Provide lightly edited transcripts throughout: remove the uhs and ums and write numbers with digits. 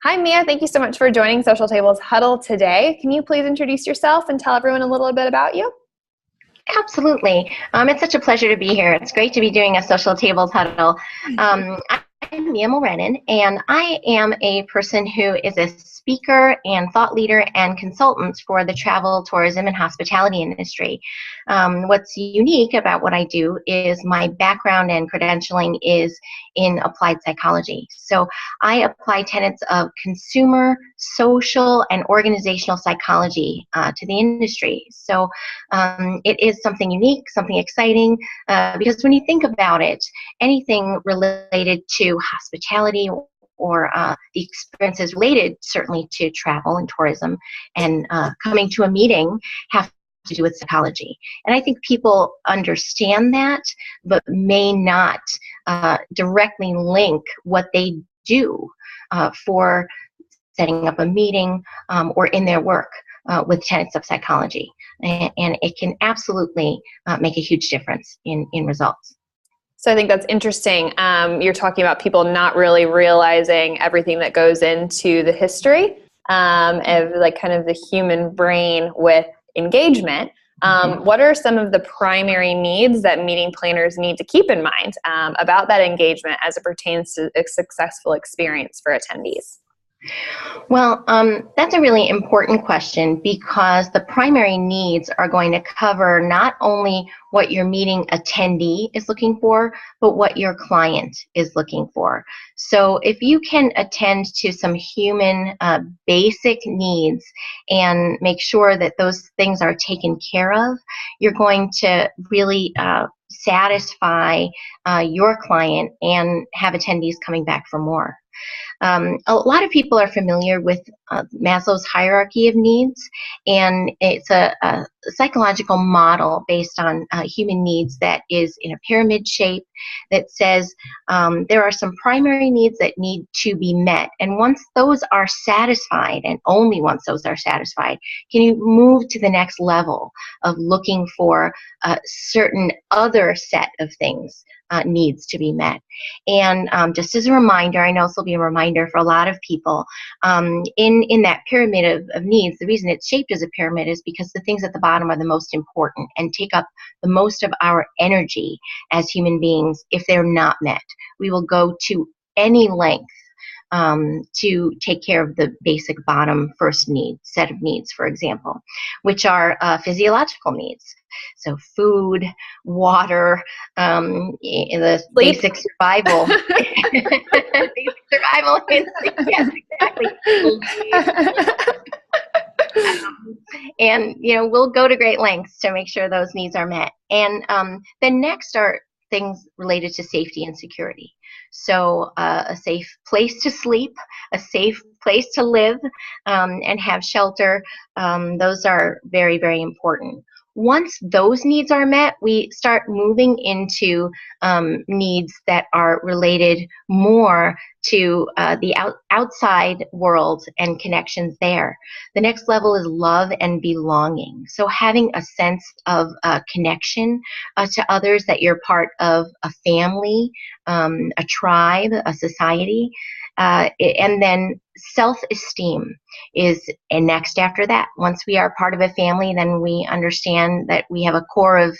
Hi, Mia. Thank you so much for joining Social Tables Huddle today. Can you please introduce yourself and tell everyone a little bit about you? Absolutely. It's such a pleasure to be here. It's great to be doing a Social Tables Huddle. I'm Mia Mulrennan, and I am a person who is a speaker and thought leader and consultant for the travel, tourism, and hospitality industry. What's unique about what I do is my background and credentialing is in applied psychology. So I apply tenets of consumer, social, and organizational psychology to the industry. So it is something unique, something exciting, because when you think about it, anything related to hospitality or the experiences related certainly to travel and tourism and coming to a meeting have to do with psychology. And I think people understand that, but may not directly link what they do for setting up a meeting or in their work with tenets of psychology. And it can absolutely make a huge difference in results. So I think that's interesting. You're talking about people not really realizing everything that goes into the history of like kind of the human brain with engagement. What are some of the primary needs that meeting planners need to keep in mind about that engagement as it pertains to a successful experience for attendees? Well, that's a really important question because the primary needs are going to cover not only what your meeting attendee is looking for, but what your client is looking for. So if you can attend to some human basic needs and make sure that those things are taken care of, you're going to really satisfy your client and have attendees coming back for more. A lot of people are familiar with Maslow's hierarchy of needs, and it's a psychological model based on human needs that is in a pyramid shape that says there are some primary needs that need to be met, and once those are satisfied, and only once those are satisfied, can you move to the next level of looking for a certain other set of things needs to be met. And just as a reminder, I know this will be a reminder for a lot of people, in that pyramid of needs, the reason it's shaped as a pyramid is because the things at the bottom are the most important and take up the most of our energy as human beings if they're not met. We will go to any length to take care of the basic bottom first set of needs, for example, which are physiological needs. So food, water, the Sleep. basic survival. Basic survival instinct, yes, exactly. And we'll go to great lengths to make sure those needs are met. And then next are things related to safety and security. So a safe place to sleep, a safe place to live, and have shelter. Those are very, very important. Once those needs are met, we start moving into needs that are related more to the outside world and connections there. The next level is love and belonging. So having a sense of connection to others, that you're part of a family, a tribe, a society, and then self-esteem is next after that. Once we are part of a family, then we understand that we have a core of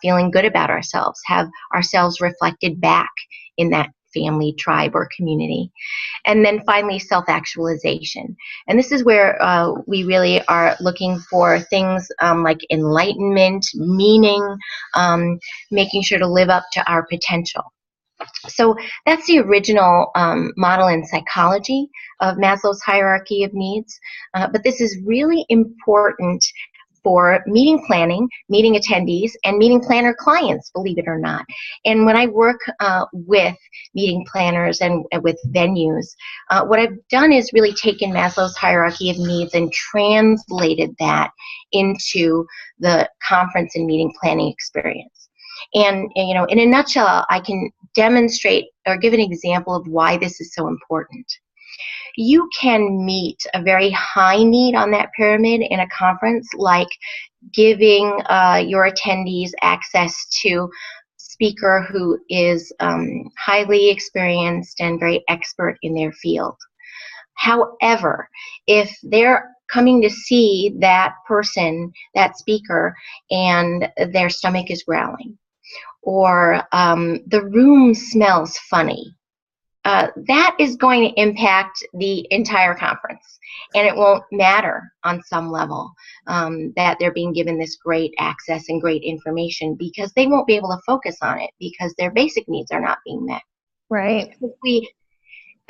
feeling good about ourselves, have ourselves reflected back in that family, tribe, or community. And then finally, self-actualization. And this is where we really are looking for things like enlightenment, meaning, making sure to live up to our potential. So that's the original model in psychology of Maslow's hierarchy of needs. But this is really important for meeting planning, meeting attendees, and meeting planner clients, believe it or not. And when I work with meeting planners and with venues, what I've done is really taken Maslow's hierarchy of needs and translated that into the conference and meeting planning experience. And in a nutshell, I can demonstrate or give an example of why this is so important. You can meet a very high need on that pyramid in a conference, like giving your attendees access to a speaker who is highly experienced and very expert in their field. However, if they're coming to see that person, that speaker, and their stomach is growling, or the room smells funny, that is going to impact the entire conference. And it won't matter on some level that they're being given this great access and great information, because they won't be able to focus on it because their basic needs are not being met. Right.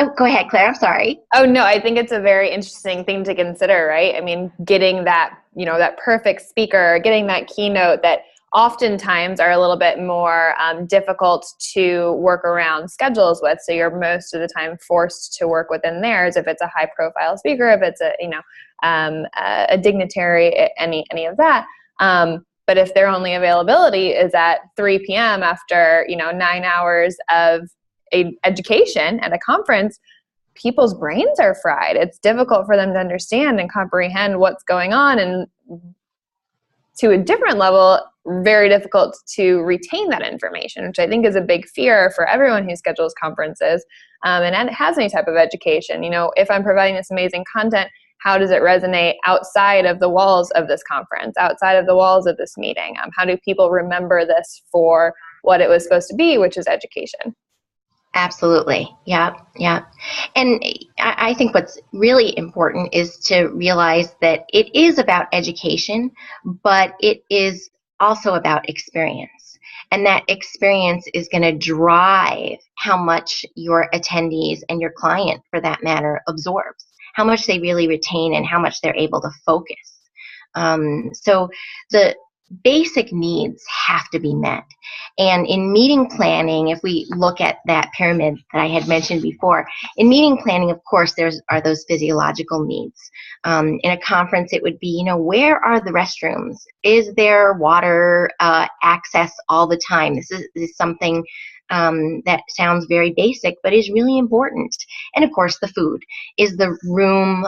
Oh, go ahead, Claire. I'm sorry. Oh, no, I think it's a very interesting thing to consider, right? I mean, getting that, that perfect speaker, getting that keynote that oftentimes are a little bit more difficult to work around schedules with. So you're most of the time forced to work within theirs if it's a high profile speaker, if it's a dignitary, any of that. But if their only availability is at 3 p.m. after, 9 hours of education at a conference, people's brains are fried. It's difficult for them to understand and comprehend what's going on, and to a different level, very difficult to retain that information, which I think is a big fear for everyone who schedules conferences and has any type of education. If I'm providing this amazing content, how does it resonate outside of the walls of this conference, outside of the walls of this meeting? How do people remember this for what it was supposed to be, which is education? Absolutely. Yeah. And I think what's really important is to realize that it is about education, but it is also about experience. And that experience is going to drive how much your attendees and your client, for that matter, absorbs, how much they really retain and how much they're able to focus. So the basic needs have to be met. And in meeting planning, if we look at that pyramid that I had mentioned before, in meeting planning, of course, are those physiological needs. In a conference, it would be, where are the restrooms? Is there water access all the time? This is something that sounds very basic, but is really important. And of course, the food. Is the room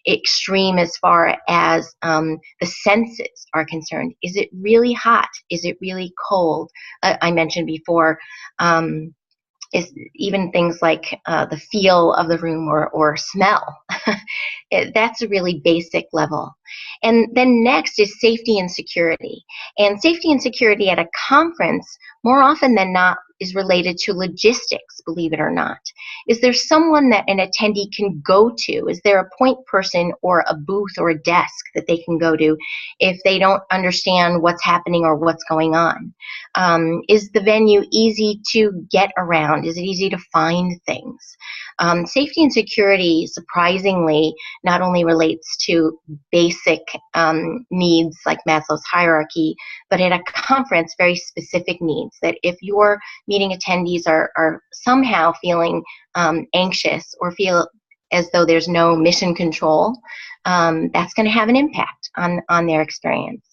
extreme as far as the senses are concerned? Is it really hot? Is it really cold? I mentioned before, is even things like the feel of the room or smell. That's a really basic level. And then next is safety and security. And safety and security at a conference, more often than not, is related to logistics, believe it or not. Is there someone that an attendee can go to? Is there a point person or a booth or a desk that they can go to if they don't understand what's happening or what's going on? Is the venue easy to get around? Is it easy to find things? Safety and security, surprisingly, not only relates to basic needs like Maslow's hierarchy, but at a conference, very specific needs that if your meeting attendees are somehow feeling anxious or feel as though there's no mission control, that's going to have an impact on their experience.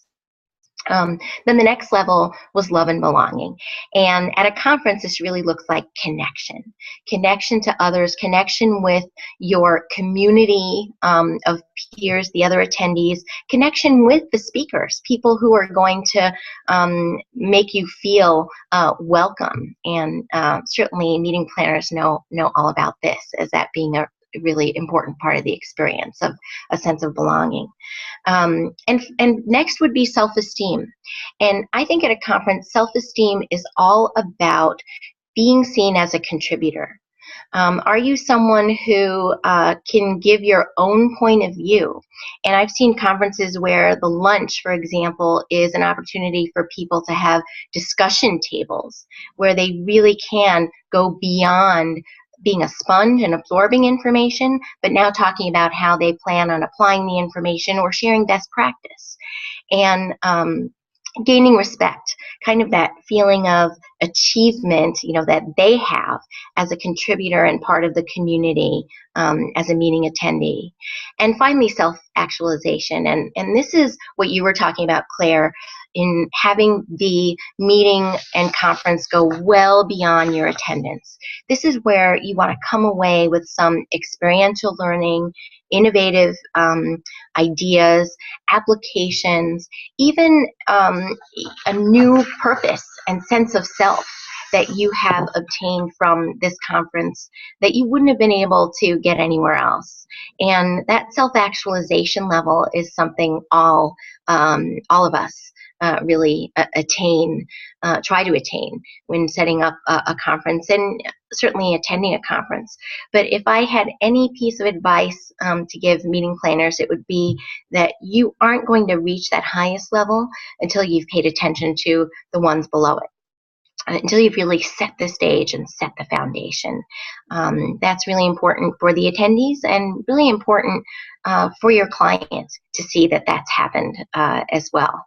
Then the next level was love and belonging. And at a conference, this really looks like connection to others, connection with your community of peers, the other attendees, connection with the speakers, people who are going to make you feel welcome. And certainly meeting planners know all about this, as that being a really important part of the experience of a sense of belonging. And next would be self-esteem. And I think at a conference, self-esteem is all about being seen as a contributor. Are you someone who can give your own point of view? And I've seen conferences where the lunch, for example, is an opportunity for people to have discussion tables where they really can go beyond being a sponge and absorbing information, but now talking about how they plan on applying the information or sharing best practice. And gaining respect, kind of that feeling of achievement, that they have as a contributor and part of the community as a meeting attendee. And finally, self-actualization. And this is what you were talking about, Claire, in having the meeting and conference go well beyond your attendance. This is where you want to come away with some experiential learning, innovative ideas, applications, even a new purpose and sense of self that you have obtained from this conference that you wouldn't have been able to get anywhere else. And that self-actualization level is something all of us really try to attain when setting up a conference, and certainly attending a conference. But if I had any piece of advice to give meeting planners, it would be that you aren't going to reach that highest level until you've paid attention to the ones below it, until you've really set the stage and set the foundation. That's really important for the attendees, and really important for your clients to see that that's happened as well.